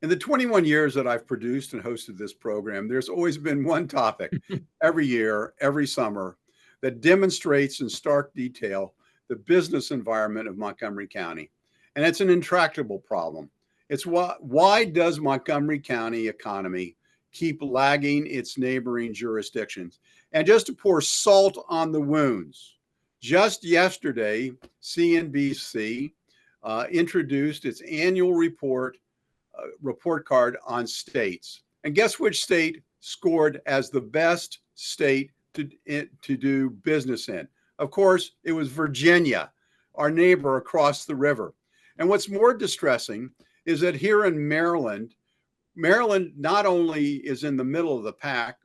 In the 21 years that I've produced and hosted this program, there's always been one topic every year, every summer, that demonstrates in stark detail the business environment of Montgomery County. And it's an intractable problem. It's why does Montgomery County economy keep lagging its neighboring jurisdictions? And just to pour salt on the wounds, just yesterday, CNBC introduced its annual report card on states. And guess which state scored as the best state to do business in? Of course, it was Virginia, our neighbor across the river. And what's more distressing is that here in Maryland not only is in the middle of the pack,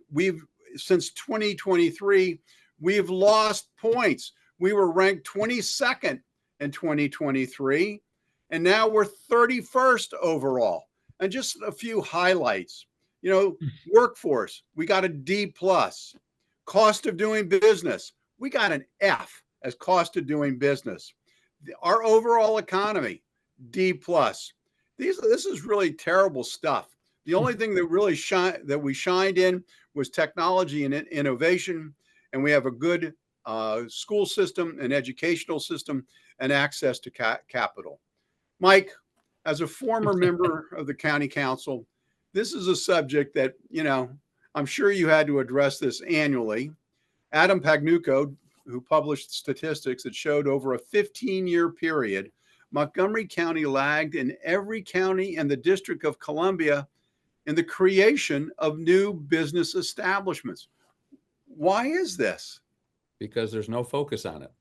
since 2023, we've lost points. We were ranked 22nd in 2023, and now we're 31st overall. And just a few highlights. Workforce, we got a D+. Cost of doing business, we got an F as cost of doing business. Our overall economy, D+. This is really terrible stuff. The only thing that we shined in was technology and innovation, and we have a good school system, an educational system, and access to capital. Mike, as a former member of the county council, this is a subject that, I'm sure you had to address this annually. Adam Pagnucco, who published statistics that showed over a 15-year period, Montgomery County lagged in every county and the District of Columbia in the creation of new business establishments. Why is this? Because there's no focus on it.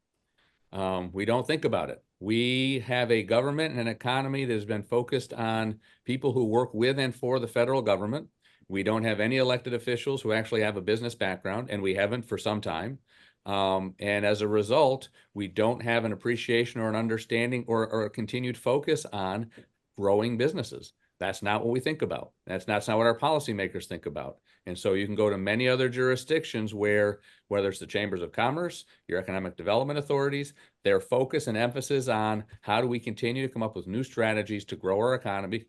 We don't think about it. We have a government and an economy that has been focused on people who work with and for the federal government. We don't have any elected officials who actually have a business background, and we haven't for some time. And as a result, we don't have an appreciation or an understanding or a continued focus on growing businesses. That's not what we think about. That's not what our policymakers think about. And so you can go to many other jurisdictions where, whether it's the chambers of commerce, your economic development authorities, their focus and emphasis on how do we continue to come up with new strategies to grow our economy,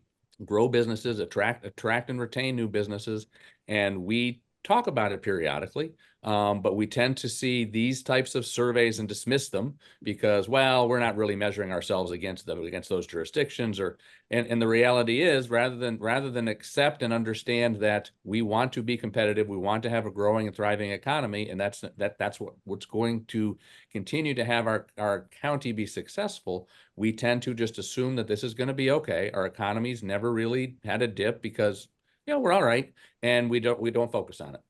grow businesses, attract and retain new businesses. And we talk about it periodically, but we tend to see these types of surveys and dismiss them because, well, we're not really measuring ourselves against those jurisdictions. And the reality is, rather than accept and understand that we want to be competitive, we want to have a growing and thriving economy, and that's what's going to continue to have our county be successful, we tend to just assume that this is going to be okay. Our economy's never really had a dip because we're all right, and we don't focus on it.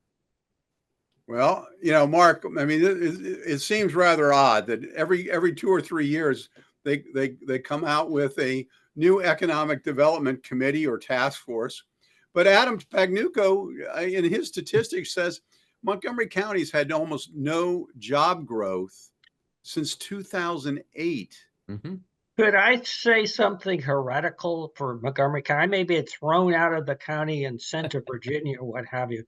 Well, Mark, I mean, it seems rather odd that every 2 or 3 years they come out with a new economic development committee or task force. But Adam Pagnucco, in his statistics, says Montgomery County's had almost no job growth since 2008. Mm-hmm. Could I say something heretical for Montgomery County? Maybe it's thrown out of the county and sent to Virginia or what have you.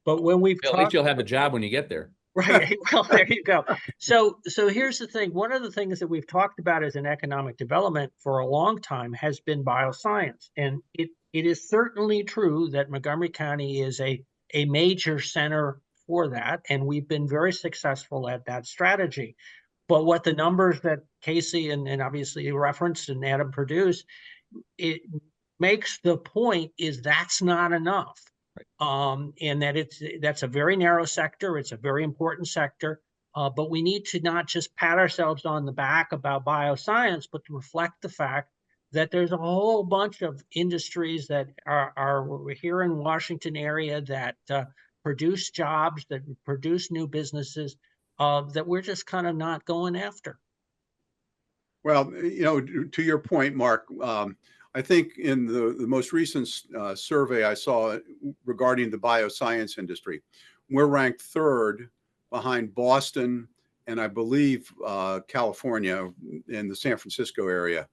But when we've at least you'll have a job when you get there. Right. Well, there you go. So here's the thing. One of the things that we've talked about as an economic development for a long time has been bioscience. And it is certainly true that Montgomery County is a major center for that. And we've been very successful at that strategy. But what the numbers that Casey and obviously referenced and Adam produced, it makes the point is that's not enough. Right. And that's a very narrow sector. It's a very important sector. But we need to not just pat ourselves on the back about bioscience, but to reflect the fact that there's a whole bunch of industries that are here in Washington area that produce jobs, that produce new businesses, that we're just kind of not going after. Well, to your point, Mark, I think in the most recent survey I saw regarding the bioscience industry, we're ranked 3rd behind Boston and I believe California in the San Francisco area.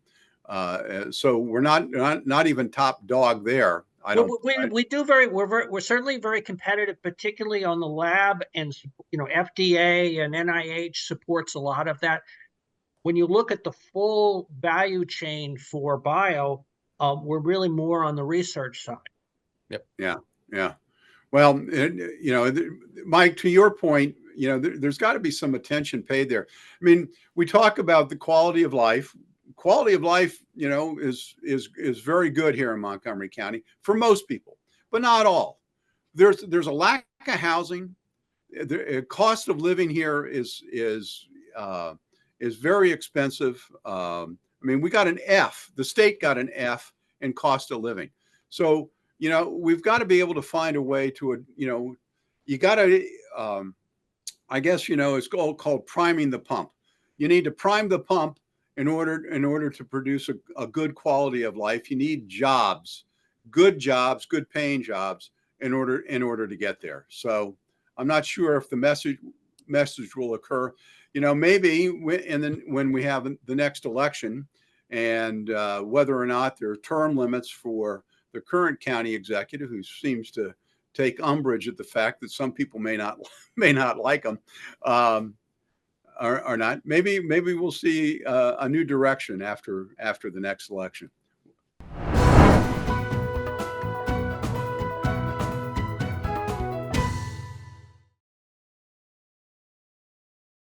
So we're not even top dog there. We're certainly very competitive, particularly on the lab, and FDA and NIH supports a lot of that. When you look at the full value chain for bio, we're really more on the research side. Yeah. Well, Mike, to your point, there's got to be some attention paid there. I mean, we talk about the quality of life. Quality of life, is very good here in Montgomery County for most people, but not all. There's a lack of housing. The cost of living here is very expensive. I mean, we got an F. The state got an F in cost of living. So we've got to be able to find a way to, you got to, I guess, it's called priming the pump. You need to prime the pump in order to produce a good quality of life. You need jobs, good paying jobs in order to get there. So I'm not sure if the message will occur, maybe when we have the next election, and whether or not there are term limits for the current county executive, who seems to take umbrage at the fact that some people may not like him, or not. Maybe we'll see a new direction after the next election.